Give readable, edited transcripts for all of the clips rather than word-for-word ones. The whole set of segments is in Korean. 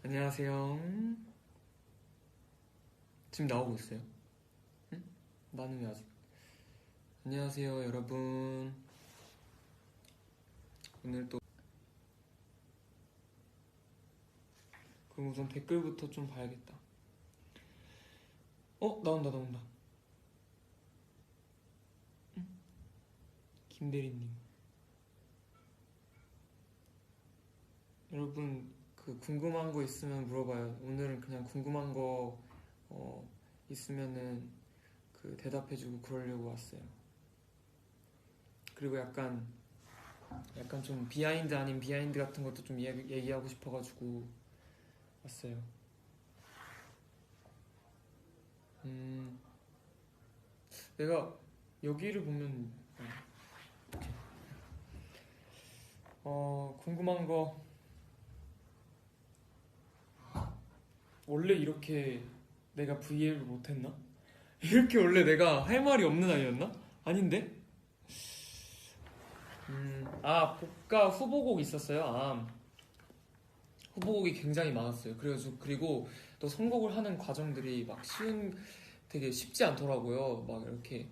안녕하세요. 지금 나오고 있어요? 응? 나는 왜 아직? 안녕하세요, 여러분. 오늘 또 그럼 우선 댓글부터 좀 봐야겠다. 나온다. 응? 김대리님. 여러분 궁금한 거 있으면 물어봐요. 오늘은 그냥 궁금한 거 있으면은 대답해주고 그러려고 왔어요. 그리고 약간 좀 비하인드 아닌 비하인드 같은 것도 좀 얘기하고 싶어가지고 왔어요. 내가 여기를 보면 궁금한 거 원래 이렇게 내가 V앱을 못했나? 이렇게 원래 내가 할 말이 없는 아이였나? 아닌데? 복가 후보곡 있었어요. 후보곡이 굉장히 많았어요. 그리고 또 선곡을 하는 과정들이 막 되게 쉽지 않더라고요. 막 이렇게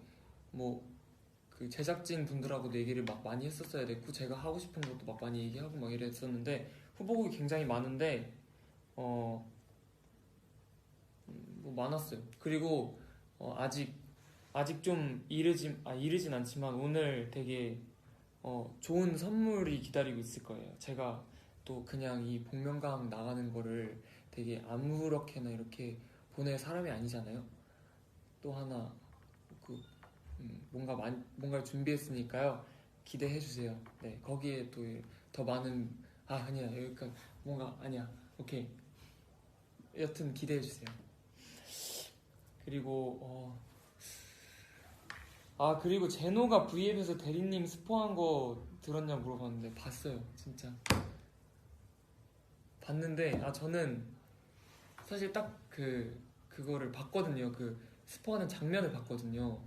그 제작진 분들하고도 얘기를 막 많이 했었어야 됐고 제가 하고 싶은 것도 막 많이 얘기하고 막 이랬었는데 후보곡이 굉장히 많은데 많았어요. 그리고 아직 좀 이르진 않지만 오늘 되게 좋은 선물이 기다리고 있을 거예요. 제가 또 그냥 이 복면가왕 나가는 거를 되게 아무렇게나 이렇게 보낼 사람이 아니잖아요. 또 하나 뭔가를 준비했으니까요. 기대해 주세요. 네, 거기에 또 더 많은 아니야 여기까지 뭔가 아니야 오케이 여튼 기대해 주세요. 그리고 그리고 제노가 V앱에서 대리님 스포한 거 들었냐 물어봤는데 봤어요. 진짜 봤는데 저는 사실 딱 그거를 봤거든요. 그 스포하는 장면을 봤거든요.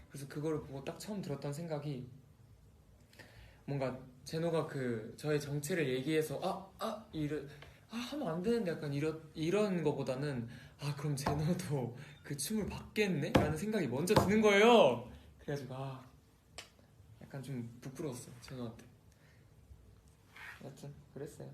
그래서 그거를 보고 딱 처음 들었던 생각이 뭔가 제노가 저의 정체를 얘기해서 하면 안 되는데 약간 이런 거보다는 그럼 제노도 그 춤을 받겠네? 라는 생각이 먼저 드는 거예요. 그래가지고 약간 좀 부끄러웠어요. 제노한테. 여튼 그랬어요.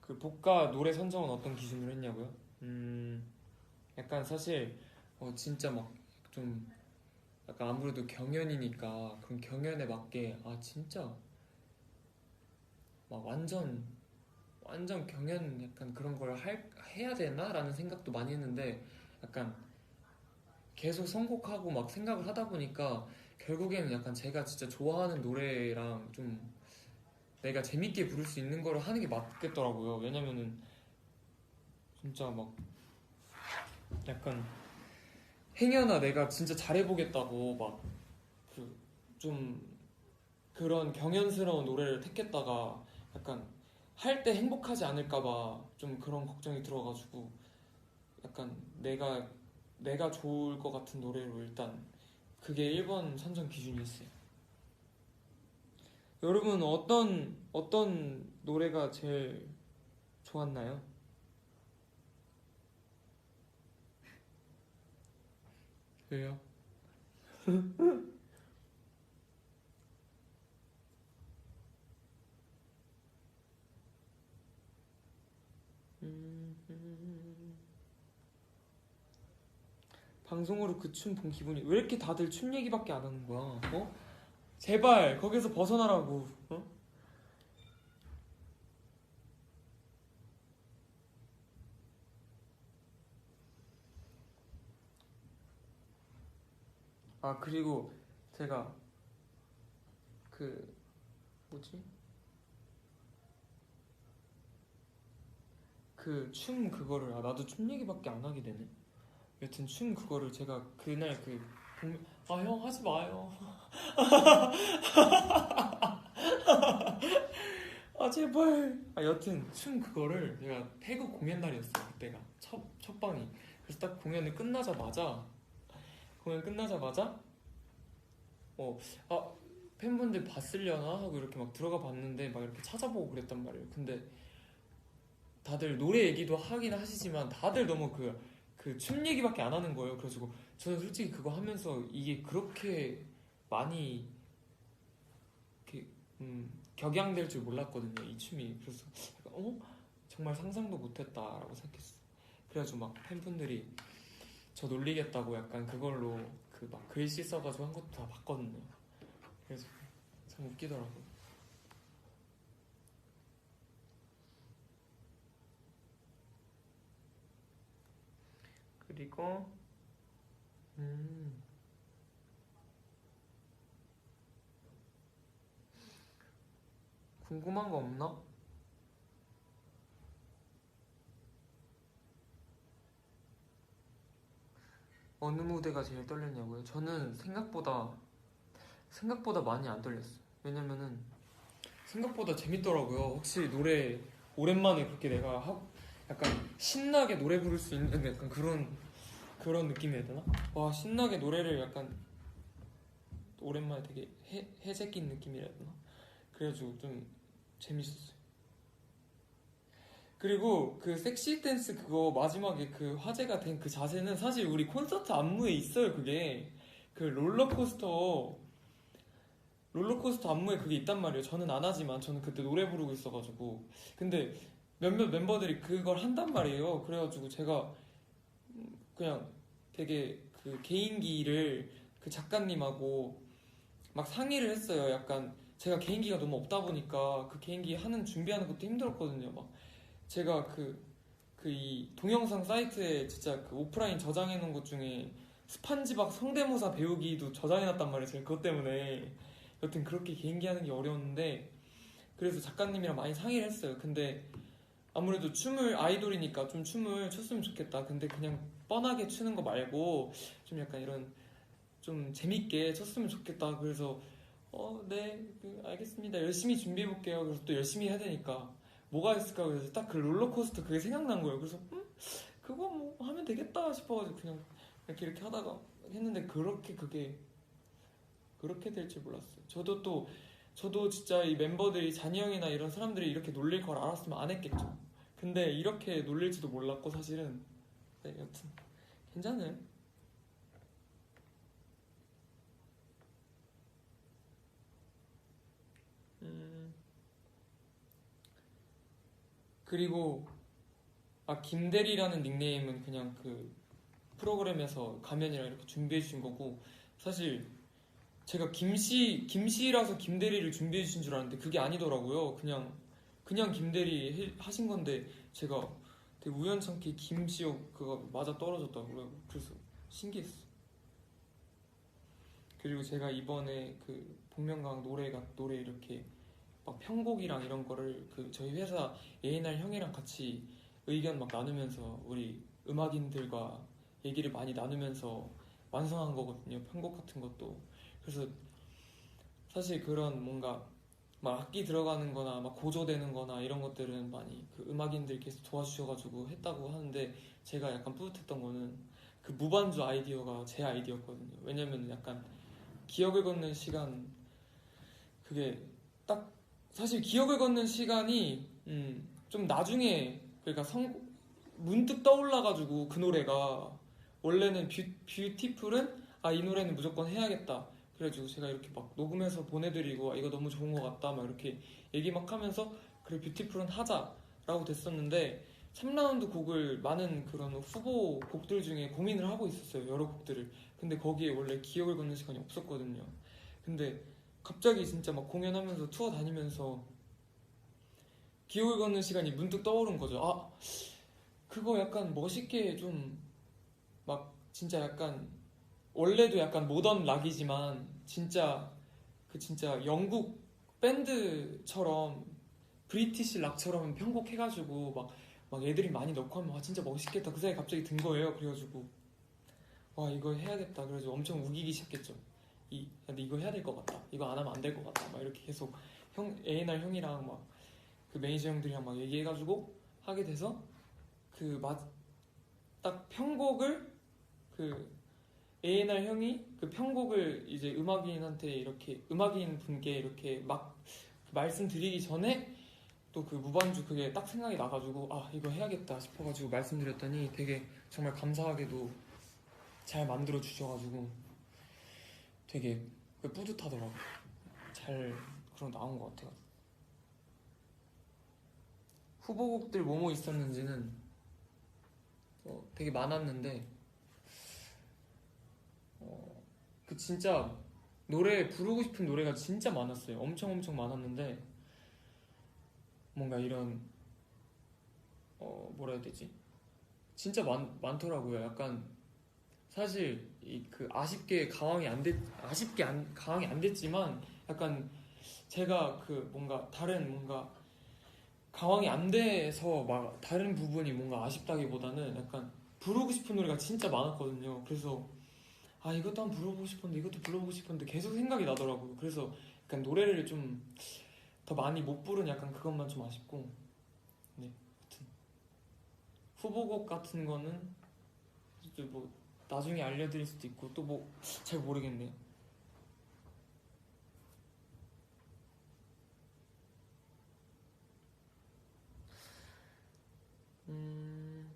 그 복가 노래 선정은 어떤 기준으로 했냐고요? 약간 사실 진짜 막 좀 약간 아무래도 경연이니까 그럼 경연에 맞게 진짜 막 완전 경연 약간 그런 걸 해야 되나? 라는 생각도 많이 했는데 약간 계속 선곡하고 막 생각을 하다 보니까 결국에는 약간 제가 진짜 좋아하는 노래랑 좀 내가 재밌게 부를 수 있는 거를 하는 게 맞겠더라고요. 왜냐면은 진짜 막 약간 행여나 내가 진짜 잘해보겠다고 막 좀 그런 경연스러운 노래를 택했다가 약간 할 때 행복하지 않을까봐 좀 그런 걱정이 들어가지고 약간 내가 좋을 것 같은 노래로 일단 그게 1번 선정 기준이었어요. 여러분 어떤 노래가 제일 좋았나요? 왜요? 방송으로 그 춤 본 기분이 왜 이렇게 다들 춤 얘기밖에 안 하는 거야? 제발 거기서 벗어나라고. 그리고 제가 뭐지? 그 춤 그거를 나도 춤 얘기밖에 안 하게 되네. 여튼 춤 그거를 제가 그날 형 하지 마요. 제발. 여튼 춤 그거를 제가 태국 공연 날이었어요. 그때가 첫 방이. 그래서 딱 공연이 끝나자마자 공연 끝나자마자 어, 아, 팬분들 봤으려나 하고 이렇게 막 들어가 봤는데 막 이렇게 찾아보고 그랬단 말이에요. 근데 다들 노래 얘기도 하긴 하시지만 다들 너무 그 춤 얘기밖에 안 하는 거예요. 그래가지고 저는 솔직히 그거 하면서 이게 그렇게 많이 이렇게 격양될 줄 몰랐거든요. 이 춤이. 그래서 약간, 정말 상상도 못했다라고 생각했어요. 그래가지고 막 팬분들이 저 놀리겠다고 약간 그걸로 그 막 글씨 써가지고 한 것도 다 봤거든요. 그래서 참 웃기더라고요. 그리고 음, 궁금한 거 없나? 어느 무대가 제일 떨렸냐고요? 저는 생각보다 많이 안 떨렸어요. 왜냐면은 생각보다 재밌더라고요. 확실히 노래 오랜만에 그렇게 약간 신나게 노래 부를 수 있는 약간 그런 느낌이 해야 되나? 와, 신나게 노래를 약간 오랜만에 되게 해제낀 느낌이라 해야 되나? 그래가지고 좀 재밌었어요. 그리고 그 섹시 댄스 그거 마지막에 그 화제가 된 그 자세는 사실 우리 콘서트 안무에 있어요. 그게 그 롤러코스터 안무에 그게 있단 말이에요. 저는 안 하지만 저는 그때 노래 부르고 있어가지고. 근데 몇몇 멤버들이 그걸 한단 말이에요. 그래가지고 제가 그냥 되게 그 개인기를 그 작가님하고 막 상의를 했어요. 약간 제가 개인기가 너무 없다 보니까 그 개인기 하는 준비하는 것도 힘들었거든요. 막 제가 이 동영상 사이트에 진짜 그 오프라인 저장해 놓은 것 중에 스판지밥 성대모사 배우기도 저장해 놨단 말이에요. 제가 그것 때문에 여튼 그렇게 개인기 하는 게 어려웠는데 그래서 작가님이랑 많이 상의를 했어요. 근데 아무래도 춤을 아이돌이니까 좀 춤을 췄으면 좋겠다. 근데 그냥 뻔하게 추는 거 말고 좀 약간 이런 좀 재밌게 췄으면 좋겠다. 그래서 네, 알겠습니다. 열심히 준비해 볼게요. 그래서 또 열심히 해야 되니까 뭐가 있을까? 그래서 딱 그 롤러코스터 그게 생각난 거예요. 그래서 그거 뭐 하면 되겠다 싶어가지고 그냥 이렇게 하다가 했는데 그렇게 될 줄 몰랐어요. 저도 진짜 이 멤버들이 잔이 형이나 이런 사람들이 이렇게 놀릴 걸 알았으면 안 했겠죠. 근데 이렇게 놀릴지도 몰랐고 사실은. 네, 여튼 괜찮아요. 음, 그리고 김대리라는 닉네임은 그냥 그 프로그램에서 가면이랑 이렇게 준비해 주신 거고 사실 제가 김씨라서 김대리를 준비해 주신 줄 알았는데 그게 아니더라고요. 그냥 김대리 하신 건데 제가 되게 우연찮게 김씨요 그거 맞아 떨어졌다고요. 그래서 신기했어. 그리고 제가 이번에 그 복면가왕 노래 이렇게 막 편곡이랑 이런 거를 그 저희 회사 A&R 형이랑 같이 의견 막 나누면서 우리 음악인들과 얘기를 많이 나누면서 완성한 거거든요. 편곡 같은 것도. 그래서 사실 그런 뭔가 막 악기 들어가는 거나 막 고조되는 거나 이런 것들은 많이 그 음악인들께서 도와주셔가지고 했다고 하는데 제가 약간 뿌듯했던 거는 그 무반주 아이디어가 제 아이디어였거든요. 왜냐면 약간 기억을 걷는 시간 그게 딱 사실 기억을 걷는 시간이 좀 나중에 그러니까 문득 떠올라가지고 그 노래가 원래는 뷰티풀은 이 노래는 무조건 해야겠다. 그래가지고 제가 이렇게 막 녹음해서 보내드리고 이거 너무 좋은 것 같다 막 이렇게 얘기 막 하면서 그래 뷰티풀은 하자라고 됐었는데 3라운드 곡을 많은 그런 후보 곡들 중에 고민을 하고 있었어요. 여러 곡들을. 근데 거기에 원래 기억을 걷는 시간이 없었거든요. 근데 갑자기 진짜 막 공연하면서 투어 다니면서 기억을 걷는 시간이 문득 떠오른 거죠. 그거 약간 멋있게 좀 막 진짜 약간 원래도 약간 모던 락이지만 진짜 진짜 영국 밴드처럼 브리티시 락처럼 편곡해가지고 막 애들이 많이 넣고 하면 진짜 멋있겠다 그 생각이 갑자기 든 거예요. 그래가지고 이거 해야겠다. 그래서 엄청 우기기 시작했죠. 근데 이거 해야 될 것 같다. 이거 안 하면 안 될 것 같다. 막 이렇게 계속 A&R 형이랑 막 그 매니저 형들이랑 막 얘기해가지고 하게 돼서 딱 편곡을 그 A&R 형이 그 편곡을 이제 음악인한테 이렇게 음악인 분께 이렇게 막 말씀드리기 전에 또 그 무반주 그게 딱 생각이 나가지고 아 이거 해야겠다 싶어가지고 말씀드렸더니 되게 정말 감사하게도 잘 만들어 주셔가지고 되게 뿌듯하더라고요. 잘 그런 나온 것 같아요. 후보곡들 뭐뭐 있었는지는 되게 많았는데 그 진짜 노래 부르고 싶은 노래가 진짜 많았어요. 엄청 엄청 많았는데 뭔가 이런 뭐라 해야 되지? 진짜 많더라고요. 약간 사실 이 그 아쉽게 가왕이 안 됐지만 약간 제가 그 뭔가 다른 뭔가 가왕이 안 돼서 막 다른 부분이 뭔가 아쉽다기보다는 약간 부르고 싶은 노래가 진짜 많았거든요. 그래서 아 이것도 한번 불러보고 싶은데 이것도 불러보고 싶은데 계속 생각이 나더라고요. 그래서 약간 노래를 좀 더 많이 못 부른 약간 그것만 좀 아쉽고 네 하여튼 후보곡 같은 거는 이제 뭐 나중에 알려드릴 수도 있고 또 뭐 잘 모르겠네요. 음...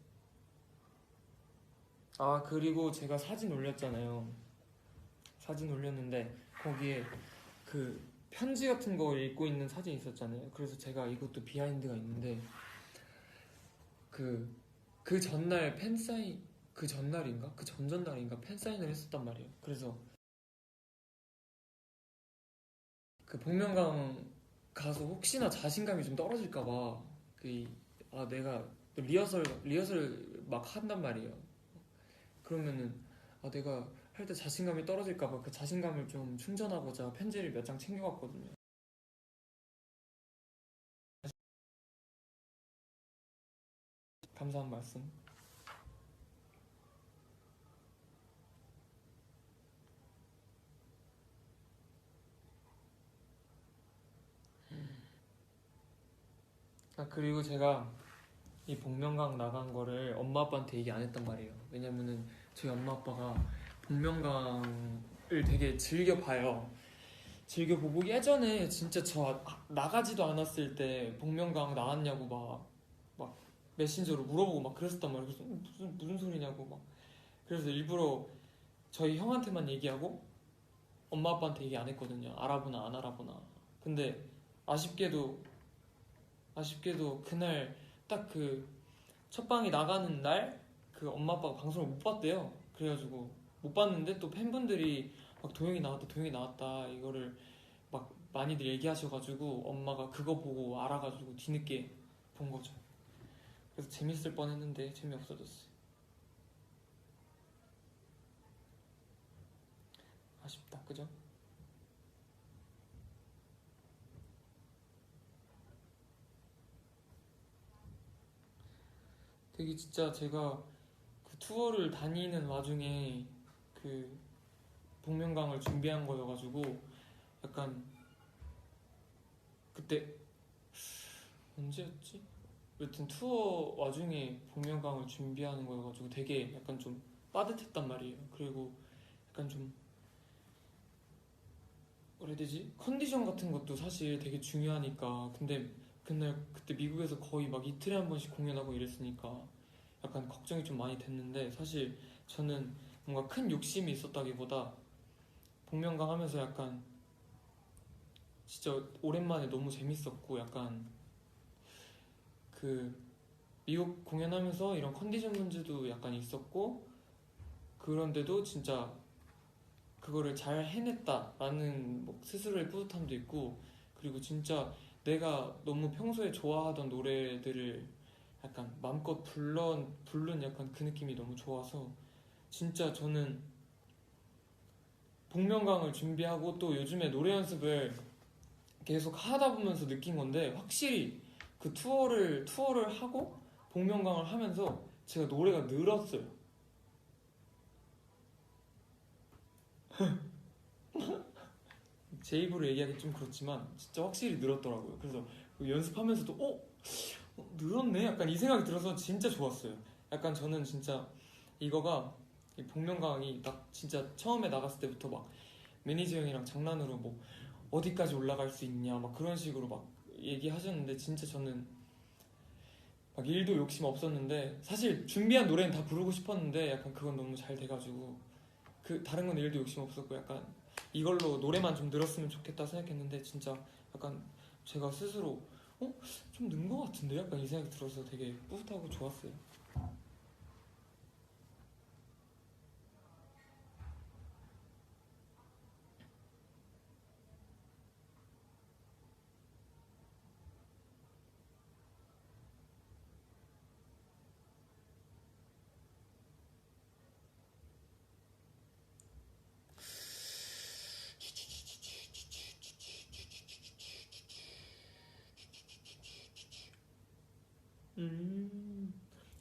아 그리고 제가 사진 올렸잖아요. 사진 올렸는데 거기에 그 편지 같은 거 읽고 있는 사진이 있었잖아요. 그래서 제가 이것도 비하인드가 있는데 그, 그 전날 팬사인 그 전날인가? 그 전전날인가 팬사인을 했었단 말이에요. 그래서 그 복면가왕 가서 혹시나 자신감이 좀 떨어질까봐 내가 리허설 막 한단 말이에요. 그러면은 내가 할 때 자신감이 떨어질까봐 그 자신감을 좀 충전하고자 편지를 몇 장 챙겨갔거든요. 감사한 말씀. 아 그리고 제가 이 복면가왕 나간 거를 엄마 아빠한테 얘기 안 했단 말이에요. 왜냐면은 저희 엄마 아빠가 복면가왕을 되게 즐겨 봐요. 즐겨 보고 예전에 진짜 저 나가지도 않았을 때 복면가왕 나왔냐고 막 메신저로 물어보고 막 그랬었단 말이에요. 그래서 무슨 소리냐고 막 그래서 일부러 저희 형한테만 얘기하고 엄마 아빠한테 얘기 안 했거든요. 알아보나 안 알아보나. 근데 아쉽게도 그날 딱 그 첫방이 나가는 날 그 엄마 아빠가 방송을 못 봤대요. 그래가지고 못 봤는데 또 팬분들이 막 도영이 나왔다 이거를 막 많이들 얘기하셔가지고 엄마가 그거 보고 알아가지고 뒤늦게 본 거죠. 그래서 재밌을 뻔했는데 재미없어졌어요. 아쉽다, 그죠? 되게 진짜 제가 그 투어를 다니는 와중에 그 복면가왕을 준비한 거여가지고 약간 그때 언제였지? 여튼 투어 와중에 복면가왕을 준비하는 거여가지고 되게 약간 좀 빠듯했단 말이에요. 그리고 약간 좀 뭐라 해야 되지? 컨디션 같은 것도 사실 되게 중요하니까 근데 그때 미국에서 거의 막 이틀에 한 번씩 공연하고 이랬으니까 약간 걱정이 좀 많이 됐는데 사실 저는 뭔가 큰 욕심이 있었다기보다 복면가왕 하면서 약간 진짜 오랜만에 너무 재밌었고 약간 그 미국 공연하면서 이런 컨디션 문제도 약간 있었고 그런데도 진짜 그거를 잘 해냈다라는 뭐 스스로의 뿌듯함도 있고 그리고 진짜 내가 너무 평소에 좋아하던 노래들을 약간 마음껏 부른 약간 그 느낌이 너무 좋아서 진짜 저는 복면가왕을 준비하고 또 요즘에 노래 연습을 계속 하다 보면서 느낀 건데 확실히 그 투어를 하고 복면가왕을 하면서 제가 노래가 늘었어요. 제 입으로 얘기하기 좀 그렇지만 진짜 확실히 늘었더라고요. 그래서 연습하면서도 늘었네? 약간 이 생각이 들어서 진짜 좋았어요. 약간 저는 진짜 이거가 이 복면가왕이 딱 진짜 처음에 나갔을 때부터 막 매니저 형이랑 장난으로 뭐 어디까지 올라갈 수 있냐 막 그런 식으로 막 얘기하셨는데 진짜 저는 막 일도 욕심 없었는데 사실 준비한 노래는 다 부르고 싶었는데 약간 그건 너무 잘 돼가지고 그 다른 건 일도 욕심 없었고 약간 이걸로 노래만 좀 늘었으면 좋겠다 생각했는데 진짜 약간 제가 스스로 좀 는 것 같은데 약간 이 생각이 들어서 되게 뿌듯하고 좋았어요.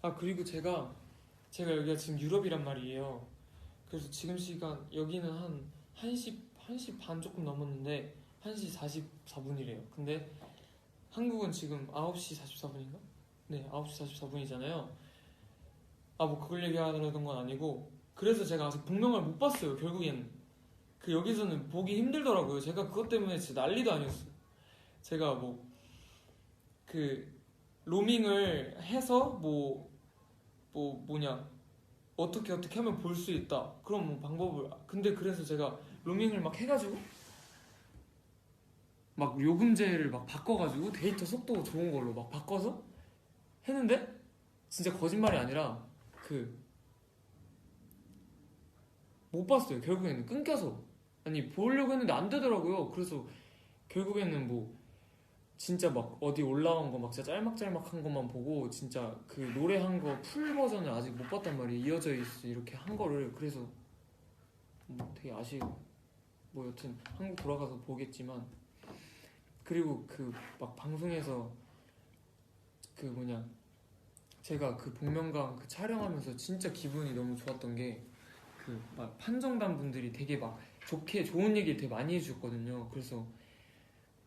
아 그리고 제가 여기가 지금 유럽이란 말이에요. 그래서 지금 시간 여기는 한 1시 반 조금 넘었는데 1시 44분이래요. 근데 한국은 지금 9시 44분인가? 네, 9시 44분이잖아요. 아, 뭐 그걸 얘기하려던 건 아니고 그래서 제가 아직 복면가를 못 봤어요. 결국엔 그 여기서는 보기 힘들더라고요. 제가 그것 때문에 진짜 난리도 아니었어요. 제가 뭐 그 로밍을 해서 뭐냐 어떻게 하면 볼 수 있다. 그럼 뭐 방법을 근데 그래서 제가 로밍을 막 해가지고 막 요금제를 막 바꿔가지고 데이터 속도 좋은 걸로 막 바꿔서 했는데 진짜 거짓말이 아니라 그 못 봤어요. 결국에는 끊겨서 아니 보려고 했는데 안 되더라고요. 그래서 결국에는 뭐 진짜 막 어디 올라온 거 막 진짜 짤막짤막한 것만 보고 진짜 그 노래한 거 풀 버전을 아직 못 봤단 말이에요. 이어져 있어 이렇게 한 거를. 그래서 뭐 되게 아쉬워. 뭐 여튼 한국 돌아가서 보겠지만 그리고 그 막 방송에서 그 뭐냐 제가 그 복면가왕 그 촬영하면서 진짜 기분이 너무 좋았던 게 그 막 판정단 분들이 되게 막 좋게 좋은 얘기를 되게 많이 해주셨거든요. 그래서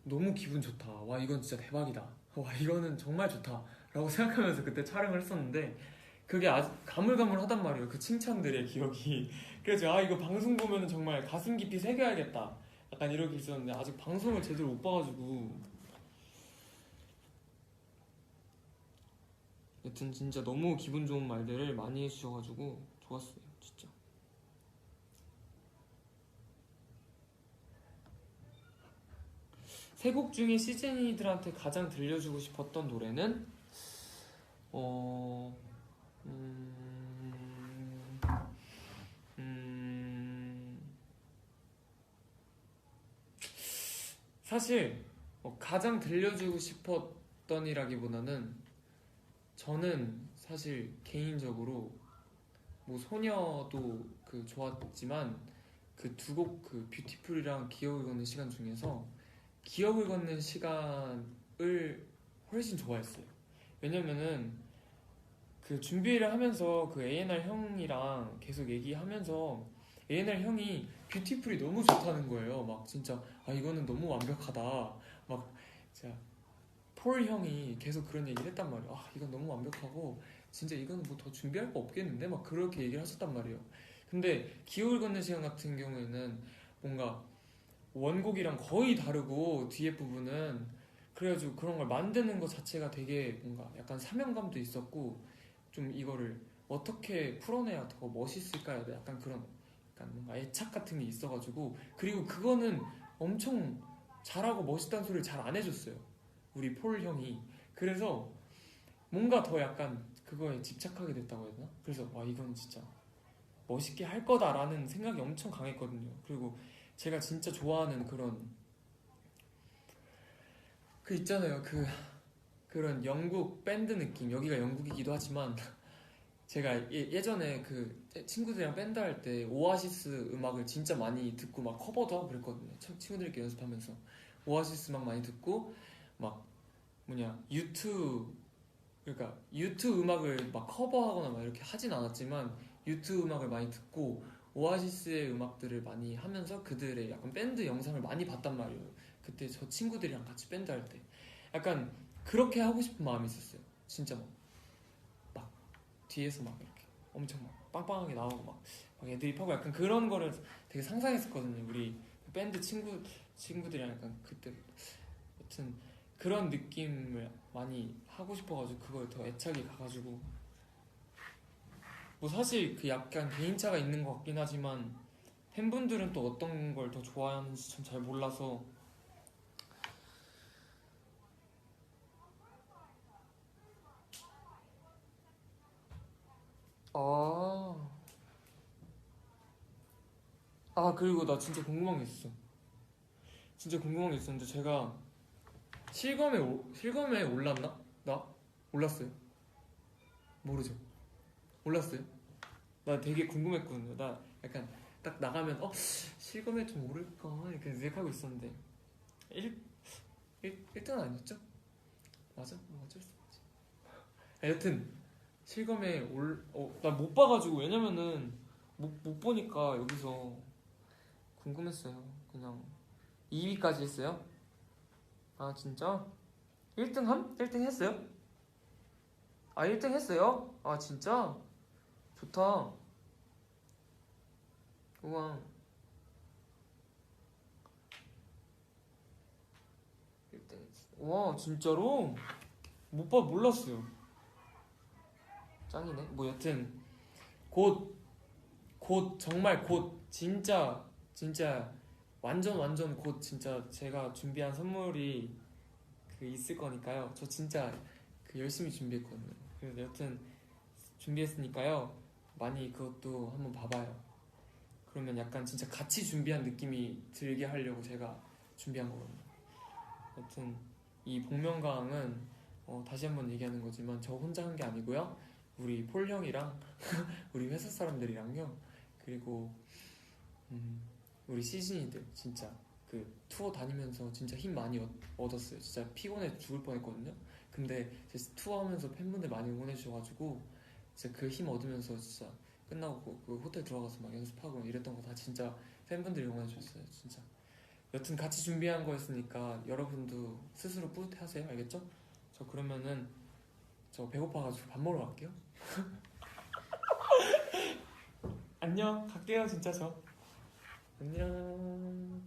너무 기분 좋다. 와 이건 진짜 대박이다. 와 이거는 정말 좋다. 라고 생각하면서 그때 촬영을 했었는데 그게 아직 가물가물하단 말이에요. 그 칭찬들의 기억이. 그래서 아 이거 방송 보면은 정말 가슴 깊이 새겨야겠다. 약간 이렇게 있었는데 아직 방송을 제대로 못 봐가지고 여튼 진짜 너무 기분 좋은 말들을 많이 해주셔가지고 좋았어요. 진짜. 세 곡 중에 시즈니들한테 가장 들려주고 싶었던 노래는 어... 음... 음... 사실 가장 들려주고 싶었던이라기보다는 저는 사실 개인적으로 뭐 소녀도 그 좋았지만 그 두 곡 그 뷰티풀이랑 기억을 걷는 시간 중에서 기억을 걷는 시간을 훨씬 좋아했어요. 왜냐면은 그 준비를 하면서 그 A&R 형이랑 계속 얘기하면서 A&R 형이 뷰티풀이 너무 좋다는 거예요. 막 진짜 아 이거는 너무 완벽하다. 막 진짜 폴 형이 계속 그런 얘기를 했단 말이에요. 아 이건 너무 완벽하고 진짜 이건 뭐 더 준비할 거 없겠는데 막 그렇게 얘기를 하셨단 말이에요. 근데 기억을 걷는 시간 같은 경우에는 뭔가 원곡이랑 거의 다르고 뒤에 부분은 그래가지고 그런 걸 만드는 것 자체가 되게 뭔가 약간 사명감도 있었고 좀 이거를 어떻게 풀어내야 더 멋있을까요? 약간 그런 약간 뭔가 애착 같은 게 있어가지고 그리고 그거는 엄청 잘하고 멋있다는 소리를 잘 안 해줬어요. 우리 폴 형이. 그래서 뭔가 더 약간 그거에 집착하게 됐다고 해야 되나? 그래서 와 이건 진짜 멋있게 할 거다라는 생각이 엄청 강했거든요. 그리고 제가 진짜 좋아하는 그런 그 있잖아요. 그런 영국 밴드 느낌. 여기가 영국이기도 하지만 제가 예전에 그 친구들이랑 밴드 할 때 오아시스 음악을 진짜 많이 듣고 막 커버도 하고 그랬거든요. 친구들끼리 연습하면서 오아시스 음악 많이 듣고 막 뭐냐 그러니까 유튜브 음악을 막 커버하거나 막 이렇게 하진 않았지만 유튜브 음악을 많이 듣고 오아시스의 음악들을 많이 하면서 그들의 약간 밴드 영상을 많이 봤단 말이에요. 그때 저 친구들이랑 같이 밴드 할 때 약간 그렇게 하고 싶은 마음이 있었어요. 진짜 막 뒤에서 막 이렇게 엄청 막 빵빵하게 나오고 막 막 애드립하고 약간 그런 거를 되게 상상했었거든요. 우리 밴드 친구들이랑 약간 그때 여튼 그런 느낌을 많이 하고 싶어가지고 그거에 더 애착이 가가지고 뭐 사실 그 약간 개인차가 있는 것 같긴 하지만 팬분들은 또 어떤 걸 더 좋아하는지 참 잘 몰라서 아, 아 그리고 나 진짜 궁금한 게 있어. 진짜 궁금한 게 있었는데 제가 실검에 올랐나? 나? 올랐어요? 모르죠. 올랐어요? 나 되게 궁금했거든요. 나 약간 딱 나가면 실검에 좀 오를까 이렇게 생각하고 있었는데 1, 1등 아니었죠? 맞아? 뭐 어쩔 수 없지. 여튼 실검에 나 못 봐가지고 왜냐면은 못 보니까 여기서 궁금했어요. 그냥 2위까지 했어요? 아 진짜? 1등 함? 1등 했어요? 아 1등 했어요? 아 진짜? 좋다. 우와 1등 했어. 와 진짜로? 못 봐 몰랐어요. 짱이네. 뭐 여튼 곧 정말 곧 진짜 완전 곧 진짜 제가 준비한 선물이 그 있을 거니까요. 저 진짜 그 열심히 준비했거든요. 그래서 여튼 준비했으니까요. 많이 그것도 한번 봐봐요. 그러면 약간 진짜 같이 준비한 느낌이 들게 하려고 제가 준비한 거거든요. 여튼 이 복면가왕은 다시 한번 얘기하는 거지만 저 혼자 한 게 아니고요. 우리 폴 형이랑 우리 회사 사람들이랑요. 그리고 우리 시즌이들 진짜 그 투어 다니면서 진짜 힘 많이 얻었어요. 진짜 피곤해 죽을 뻔했거든요. 근데 진짜 투어하면서 팬분들 많이 응원해 주셔가지고 진짜 그 힘 얻으면서 진짜 끝나고 그 호텔 들어가서 막 연습하고 이랬던 거 다 진짜 팬분들이 응원해 주셨어요. 진짜. 여튼 같이 준비한 거였으니까 여러분도 스스로 뿌듯해하세요. 알겠죠? 저 그러면은 저 배고파가지고 밥 먹으러 갈게요. 안녕. 갈게요 진짜 저. 안녕.